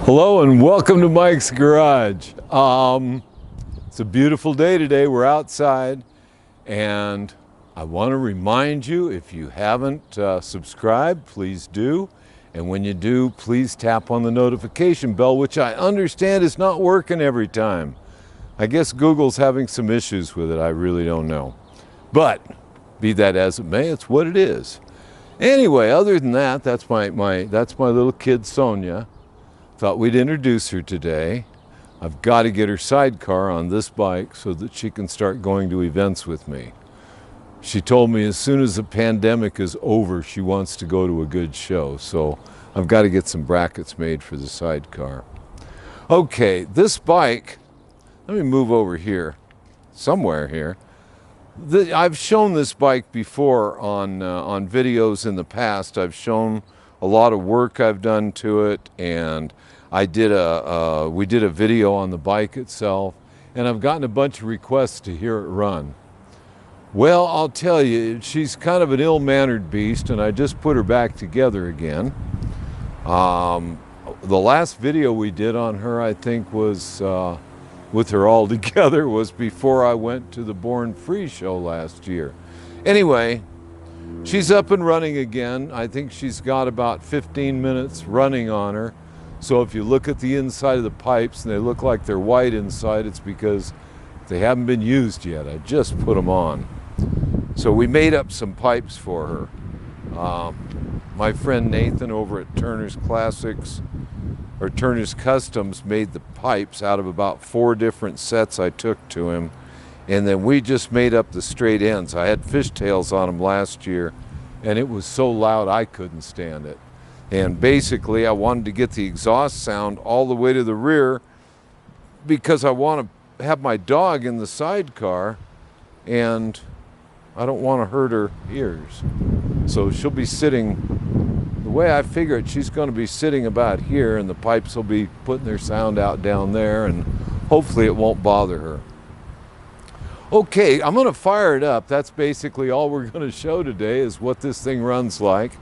Hello and welcome to Mike's Garage. It's a beautiful day today. We're outside and I want to remind you, if you haven't subscribed, please do. And when you do, please tap on the notification bell, which I understand is not working every time. I guess Google's having some issues with it. I really don't know. But be that as it may, it's what it is. Anyway, other than that, that's my little kid Sonia. Thought we'd introduce her today. I've got to get her sidecar on this bike so that she can start going to events with me. She told me as soon as the pandemic is over, she wants to go to a good show. So I've got to get some brackets made for the sidecar. Okay, this bike, let me move over here, somewhere here. I've shown this bike before on videos in the past. I've shown a lot of work I've done to it, and we did a video on the bike itself, and I've gotten a bunch of requests to hear it run. Well, I'll tell you, she's kind of an ill-mannered beast, and I just put her back together again. The last video we did on her, I think, was with her all together, was before I went to the Born Free show last year. Anyway, she's up and running again. I think she's got about 15 minutes running on her. So if you look at the inside of the pipes and they look like they're white inside, it's because they haven't been used yet. I just put them on. So we made up some pipes for her. My friend Nathan over at Turner's Classics, or Turner's Customs, made the pipes out of about 4 different sets I took to him. And then we just made up the straight ends. I had fishtails on them last year, and it was so loud I couldn't stand it. And basically, I wanted to get the exhaust sound all the way to the rear because I want to have my dog in the sidecar, and I don't want to hurt her ears. So she'll be sitting, the way I figure it, she's going to be sitting about here, and the pipes will be putting their sound out down there, and hopefully it won't bother her. Okay, I'm going to fire it up. That's basically all we're going to show today, is what this thing runs like.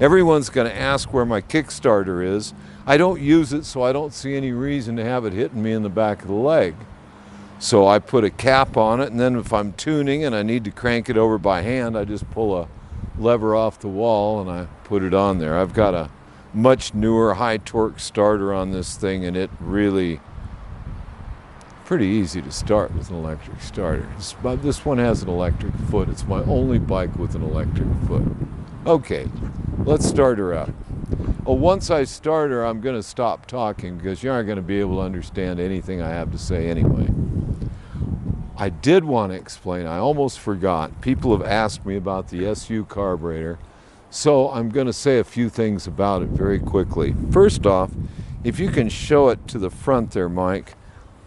Everyone's going to ask where my Kickstarter is. I don't use it, so I don't see any reason to have it hitting me in the back of the leg. So I put a cap on it, and then if I'm tuning and I need to crank it over by hand, I just pull a lever off the wall and I put it on there. I've got a much newer high torque starter on this thing, and it really pretty easy to start with an electric starter. This one has an electric foot. It's my only bike with an electric foot. Okay, let's start her up. Well, once I start her, I'm going to stop talking because you aren't going to be able to understand anything I have to say anyway. I did want to explain, I almost forgot. People have asked me about the SU carburetor, so I'm going to say a few things about it very quickly. First off, if you can show it to the front there, Mike,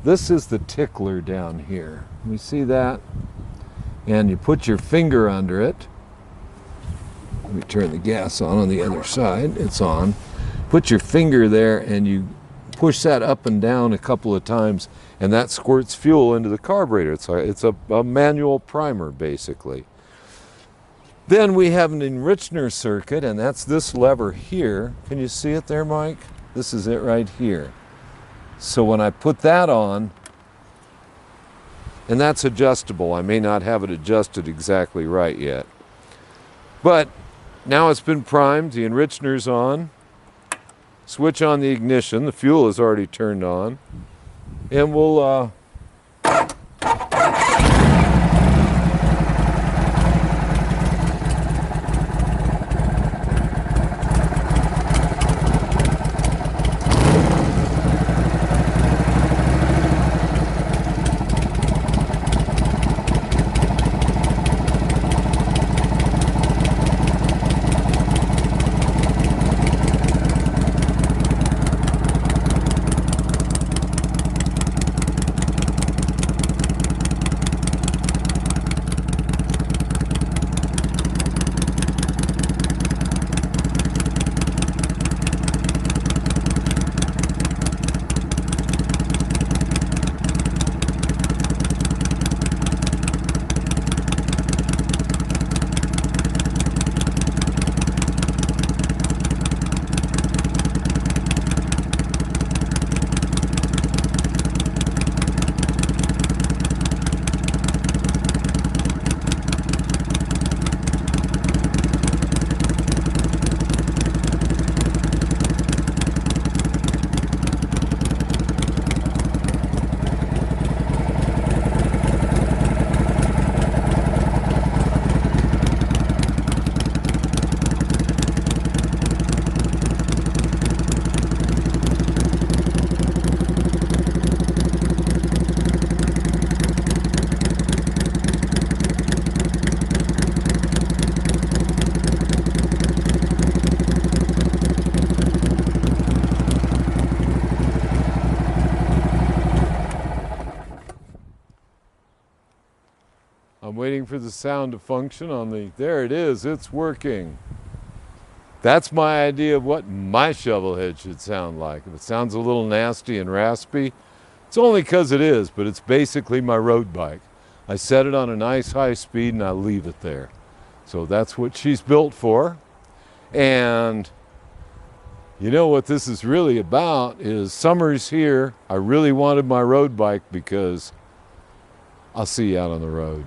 this is the tickler down here. You see that? And you put your finger under it. Let me turn the gas on the other side. It's on. Put your finger there and you push that up and down a couple of times, and that squirts fuel into the carburetor. It's a manual primer, basically. Then we have an enricher circuit, and that's this lever here. Can you see it there, Mike? This is it right here. So when I put that on, and that's adjustable. I may not have it adjusted exactly right yet. But now it's been primed, the enricher's on. Switch on the ignition, the fuel is already turned on. And we'll I'm waiting for the sound to function on the, there it is, it's working. That's my idea of what my shovelhead should sound like. If it sounds a little nasty and raspy, it's only because it is, but it's basically my road bike. I set it on a nice high speed and I leave it there. So that's what she's built for. And you know what this is really about is summer's here. I really wanted my road bike because I'll see you out on the road.